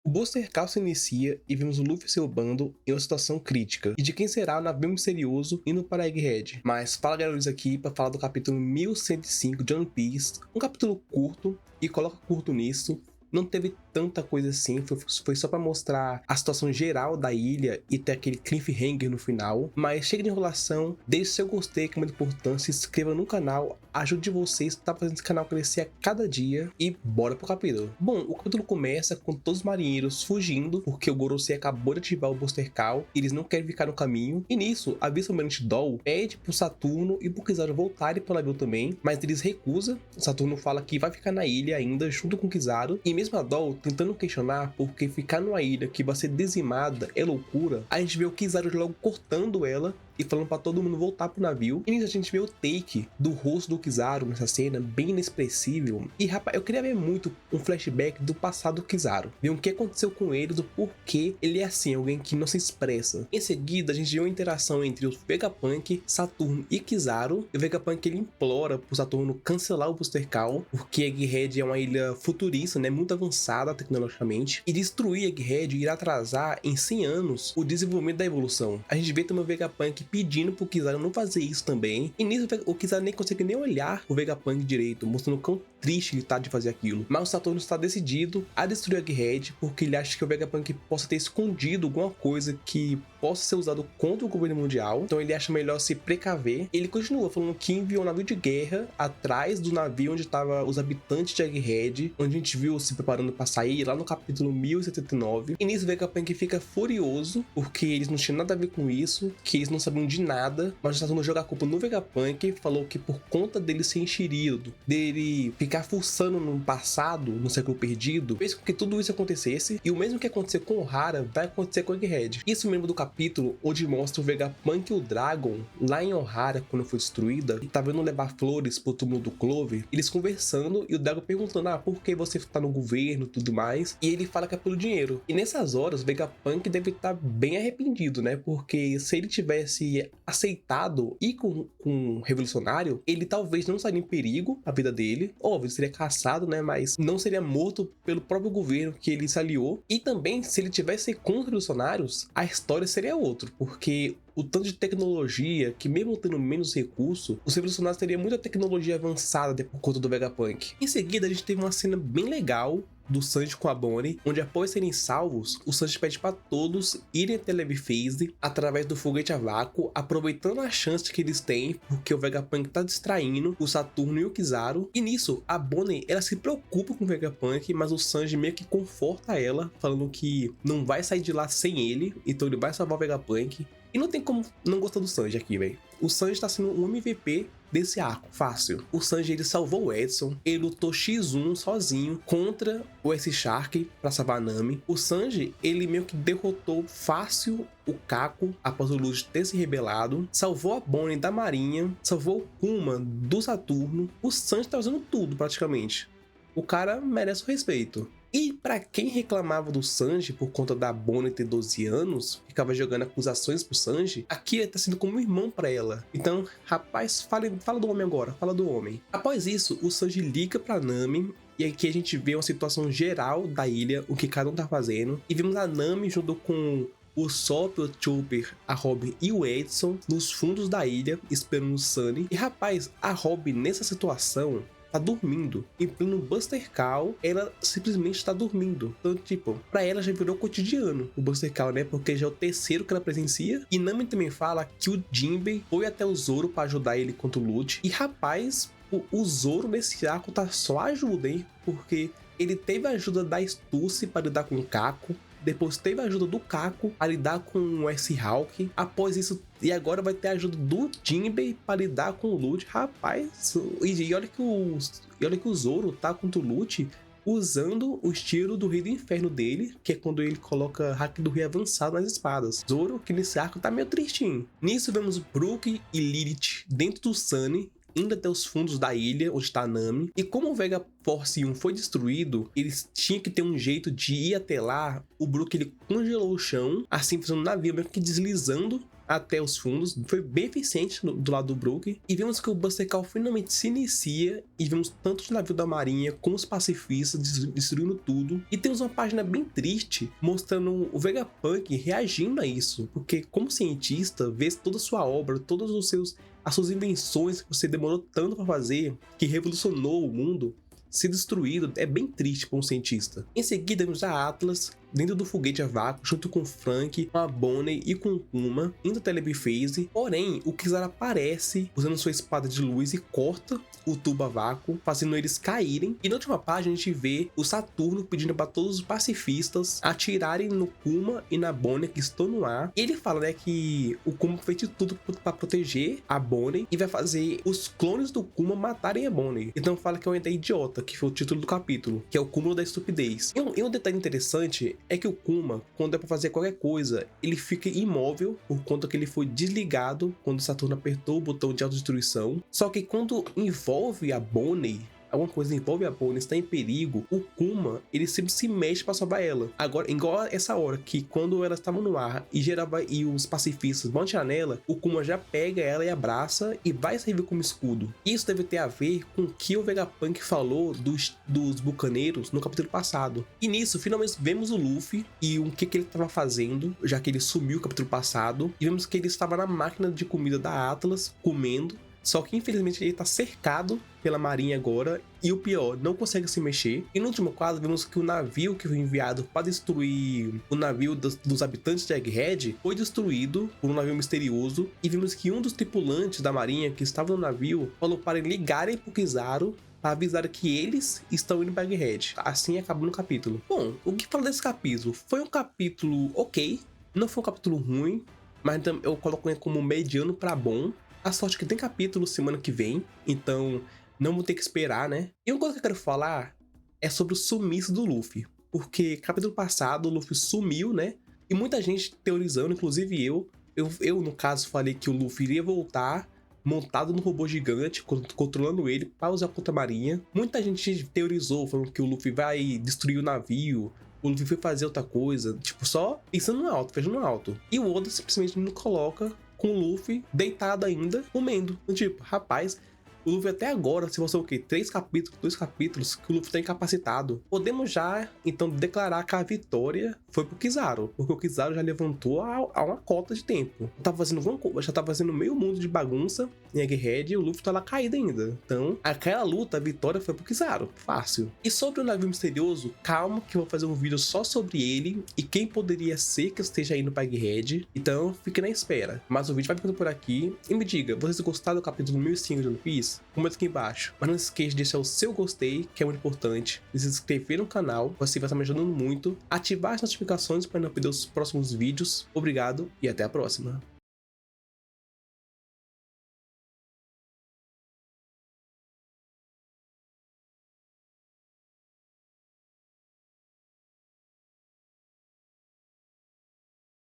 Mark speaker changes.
Speaker 1: O Booster Call se inicia e vemos o Luffy e seu bando em uma situação crítica, e de quem será o navio misterioso indo para Egghead. Mas fala galera, aqui para falar do capítulo 1105 de One Piece, um capítulo curto, e coloca curto nisso. Não teve tanta coisa assim, foi só pra mostrar a situação geral da ilha e ter aquele cliffhanger no final. Mas chega de enrolação, deixe seu gostei com muita importância, se inscreva no canal, ajude vocês, tá fazendo esse canal crescer a cada dia e bora pro capítulo. Bom, o capítulo começa com todos os marinheiros fugindo, porque o Gorosei acabou de ativar o Booster Call e eles não querem ficar no caminho. E nisso, a vice-almirante Doll pede pro Saturno e pro Kizaru voltarem pro navio também, mas eles recusam. O Saturno fala que vai ficar na ilha ainda junto com o Kizaru, e mesmo a Doll tentando questionar porque ficar numa ilha que vai ser dizimada é loucura, a gente vê o Kizaru logo cortando ela e falando pra todo mundo voltar pro navio. E nisso a gente vê o take do rosto do Kizaru nessa cena, bem inexpressível. E rapaz, eu queria ver muito um flashback do passado do Kizaru, ver o que aconteceu com ele, do porquê ele é assim, alguém que não se expressa. Em seguida a gente vê uma interação entre o Vegapunk, Saturno e Kizaru. E o Vegapunk ele implora pro Saturno cancelar o Booster Call, porque Egghead é uma ilha futurista, né, muito avançada tecnologicamente, e destruir Egghead irá atrasar em 100 anos o desenvolvimento da evolução. A gente vê também o Vegapunk pedindo pro Kizaru não fazer isso também, e nisso o Kizaru nem consegue nem olhar o Vegapunk direito, mostrando o quão triste ele tá de fazer aquilo. Mas o Saturno está decidido a destruir Egghead, porque ele acha que o Vegapunk possa ter escondido alguma coisa que possa ser usado contra o governo mundial, então ele acha melhor se precaver. Ele continua falando que enviou um navio de guerra atrás do navio onde estavam os habitantes de Egghead, onde a gente viu se preparando para sair lá no capítulo 1079. E nisso o Vegapunk fica furioso, porque eles não tinham nada a ver com isso, que eles não sabiam de nada, mas o Saturno joga a culpa no Vegapunk, falou que por conta dele ser enxerido, dele ficar fuçando no passado, no século perdido, fez com que tudo isso acontecesse, e o mesmo que aconteceu com o Hara vai acontecer com o Egghead. Isso mesmo do capítulo onde mostra o Vegapunk e o Dragon lá em Ohara, quando foi destruída, e tá vendo levar flores pro túmulo do Clover, eles conversando e o Dragon perguntando, por que você tá no governo e tudo mais, e ele fala que é pelo dinheiro. E nessas horas o Vegapunk deve estar bem arrependido, né, porque se ele tivesse aceitado ir com um revolucionário, ele talvez não estaria em perigo a vida dele, óbvio, seria caçado, né, mas não seria morto pelo próprio governo que ele se aliou. E também, se ele tivesse com os revolucionários, a história seria outra, porque o tanto de tecnologia, que mesmo tendo menos recurso, os revolucionários teriam muita tecnologia avançada por conta do Vegapunk. Em seguida, a gente teve uma cena bem legal do Sanji com a Bonnie, onde após serem salvos, o Sanji pede para todos irem até Leve Phase através do foguete a vácuo, aproveitando a chance que eles têm, porque o Vegapunk tá distraindo o Saturno e o Kizaru. E nisso, a Bonnie, ela se preocupa com o Vegapunk, mas o Sanji meio que conforta ela, falando que não vai sair de lá sem ele, então ele vai salvar o Vegapunk. E não tem como não gostar do Sanji aqui, velho. O Sanji tá sendo um MVP desse arco, fácil. O Sanji, ele salvou o Edson, ele lutou X1 sozinho contra o S-Shark pra salvar a Nami. O Sanji, ele meio que derrotou fácil o Kako após o Luffy ter se rebelado, salvou a Bonnie da Marinha, salvou o Kuma do Saturno. O Sanji tá fazendo tudo praticamente. O cara merece o respeito. E pra quem reclamava do Sanji por conta da Bonnie ter 12 anos, ficava jogando acusações pro Sanji, aqui ele tá sendo como um irmão pra ela. Então, rapaz, fala do homem agora, fala do homem. Após isso, o Sanji liga pra Nami, e aqui a gente vê uma situação geral da ilha, o que cada um tá fazendo. E vimos a Nami junto com o Sop, o Chopper, a Robin e o Edson nos fundos da ilha, esperando o Sunny. E rapaz, a Robin nessa situação tá dormindo. Em pleno Booster Call, ela simplesmente tá dormindo. Então, tipo, pra ela já virou cotidiano o Booster Call, né? Porque já é o terceiro que ela presencia. E Nami também fala que o Jinbei foi até o Zoro pra ajudar ele contra o Lute. E rapaz, o Zoro nesse arco tá só ajuda, hein? Porque ele teve a ajuda da Stussy para lidar com o Kako. Depois teve a ajuda do Kako a lidar com o S-Hawk. Após isso, e agora vai ter a ajuda do Jinbei para lidar com o Lute. Rapaz, e olha que o Zoro tá contra o Lute usando o estilo do Rei do Inferno dele, que é quando ele coloca hack do Rei avançado nas espadas. Zoro, que nesse arco tá meio tristinho. Nisso vemos Brook e Lilith dentro do Sunny, indo até os fundos da ilha onde está a Nami. E como o Vega Force 1 foi destruído, eles tinham que ter um jeito de ir até lá. O Brook, ele congelou o chão, assim fazendo um navio meio que deslizando até os fundos, foi bem eficiente do lado do Brook, e vemos que o Buster Call finalmente se inicia, e vemos tanto os navios da marinha como os pacifistas destruindo tudo, e temos uma página bem triste, mostrando o Vegapunk reagindo a isso, porque como cientista, vê toda a sua obra, todos os seus as suas invenções que você demorou tanto para fazer, que revolucionou o mundo, ser destruído é bem triste para um cientista. Em seguida, vemos a Atlas dentro do foguete a vácuo, junto com Frank, com a Bonnie e com Kuma, indo até Telebiphase. Porém, o Kizaru aparece usando sua espada de luz e corta o tubo a vácuo, fazendo eles caírem. E na última página a gente vê o Saturno pedindo para todos os pacifistas atirarem no Kuma e na Bonnie que estão no ar. E ele fala, né, que o Kuma fez de tudo para proteger a Bonnie e vai fazer os clones do Kuma matarem a Bonnie. Então fala que é uma ideia idiota, que foi o título do capítulo, que é o cúmulo da estupidez. E um detalhe interessante é que o Kuma, quando é pra fazer qualquer coisa, ele fica imóvel por conta que ele foi desligado quando o Saturno apertou o botão de autodestruição. Só que quando envolve a Bonnie, alguma coisa envolve a Bonnie, está em perigo, o Kuma, ele sempre se mexe para salvar ela. Agora, igual essa hora que quando ela estava no ar e os pacifistas vão atirar nela, o Kuma já pega ela e abraça e vai servir como escudo. Isso deve ter a ver com o que o Vegapunk falou dos bucaneiros no capítulo passado. E nisso, finalmente vemos o Luffy e o que ele estava fazendo, já que ele sumiu no capítulo passado, e vemos que ele estava na máquina de comida da Atlas, comendo. Só que infelizmente ele está cercado pela marinha agora, e o pior, não consegue se mexer. E no último quadro vemos que o navio que foi enviado para destruir o navio dos habitantes de Egghead foi destruído por um navio misterioso, e vimos que um dos tripulantes da marinha que estava no navio falou para ligarem pro Kizaru para avisar que eles estão indo para Egghead. Assim acabou no capítulo. Bom, o que fala desse capítulo? Foi um capítulo ok, não foi um capítulo ruim, mas eu coloco ele como mediano para bom. A sorte é que tem capítulo semana que vem, então não vou ter que esperar, né? E uma coisa que eu quero falar é sobre o sumiço do Luffy. Porque capítulo passado o Luffy sumiu, né? E muita gente teorizando, inclusive eu no caso falei que o Luffy iria voltar montado no robô gigante, controlando ele para usar contra a marinha. Muita gente teorizou, falando que o Luffy vai destruir o navio, o Luffy foi fazer outra coisa, tipo, só pensando no alto, fechando no alto. E o Oda simplesmente não coloca com o Luffy deitado ainda, comendo. Tipo, rapaz, o Luffy até agora, se você o quê? 3 capítulos, 2 capítulos, que o Luffy tá incapacitado. Podemos já, então, declarar que a vitória foi pro Kizaru, porque o Kizaru já levantou a uma cota de tempo. Já tava fazendo meio mundo de bagunça em Egghead e o Luffy tá lá caído ainda. Então, aquela luta, a vitória foi pro Kizaru. Fácil. E sobre o navio misterioso, calma que eu vou fazer um vídeo só sobre ele e quem poderia ser que esteja indo pra Egghead. Então, fique na espera. Mas o vídeo vai ficando por aqui. E me diga, vocês gostaram do capítulo 1005 de One Piece? Comenta aqui embaixo. Mas não se esqueça de deixar o seu gostei, que é muito importante. E se inscrever no canal, você vai estar me ajudando muito. Ativar as notificações para não perder os próximos vídeos. Obrigado e até a próxima.